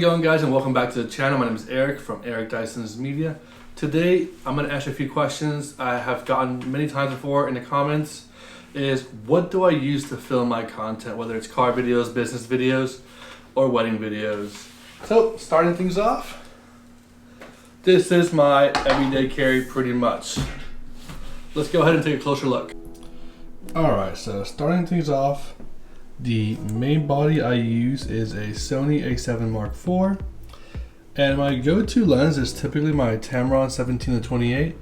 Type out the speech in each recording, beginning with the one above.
How's it going, guys, and welcome back to the channel. My name is Erik from Erik Duijsens Media. Today I'm going to ask you a few questions I have gotten many times before in the comments. Is what do I use to film my content, whether it's car videos, business videos, or wedding videos? So starting things off, this is my everyday carry pretty much. Let's go ahead and take a closer look. Alright, so starting things off, the main body I use is a Sony a7 Mark IV, and my go-to lens is typically my Tamron 17-28.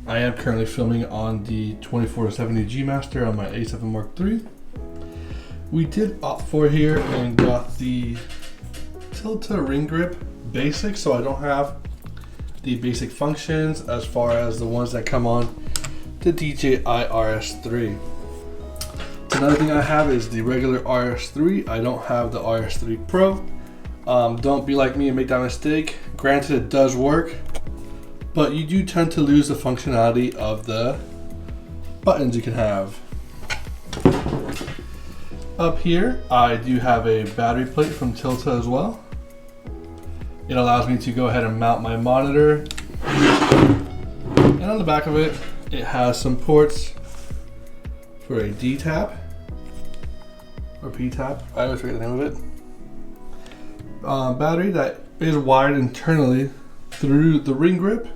I am currently filming on the 24-70 G Master on my a7 Mark III. We did opt for here and got the Tilta ring grip basic, so I don't have the basic functions as far as the ones that come on the DJI RS3. Another thing I have is the regular RS3. I don't have the RS3 Pro. Don't be like me and make that mistake. Granted, it does work, but you do tend to lose the functionality of the buttons you can have. Up here, I do have a battery plate from Tilta as well. It allows me to go ahead and mount my monitor. And on the back of it, it has some ports for a D tap or P tap. I always forget the name of it. Battery that is wired internally through the ring grip,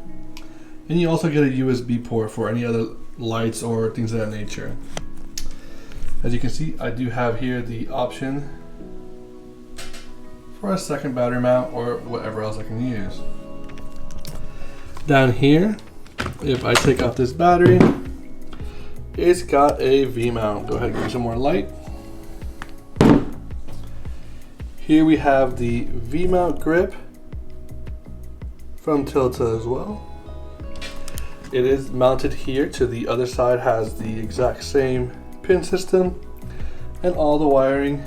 and you also get a USB port for any other lights or things of that nature. As you can see, I do have here the option for a second battery mount or whatever else I can use. Down here, if I take out this battery, it's got a V-mount. Go ahead and give me some more light. Here we have the V-mount grip from Tilta as well. It is mounted here. To the other side has the exact same pin system, and all the wiring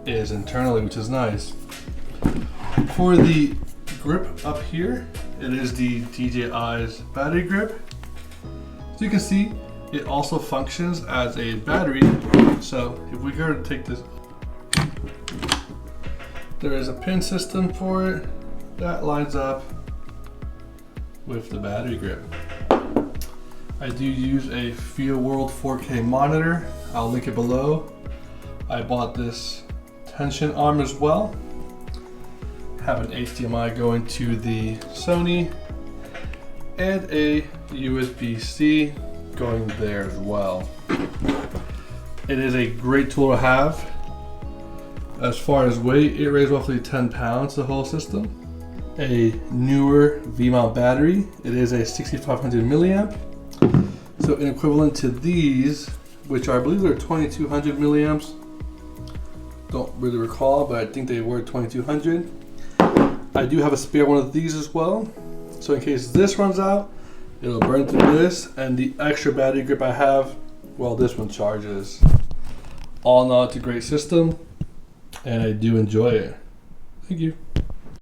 is internally, which is nice. For the grip up here, it is the DJI's battery grip. As you can see, it also functions as a battery. So if we go to take this, there is a pin system for it that lines up with the battery grip. I do use a Feel World 4K monitor. I'll link it below. I bought this tension arm as well. Have an HDMI going to the Sony and a USB-C going there as well. It is a great tool to have. As far as weight, it weighs roughly 10 pounds, the whole system. A newer V-mount battery. It is a 6500 milliamp. So in equivalent to these, which I believe are 2200 milliamps. Don't really recall, but I think they were 2200. I do have a spare one of these as well. So in case this runs out, it'll burn through this, and the extra battery grip I have, well, this one charges. All in all, it's a great system, and I do enjoy it. Thank you.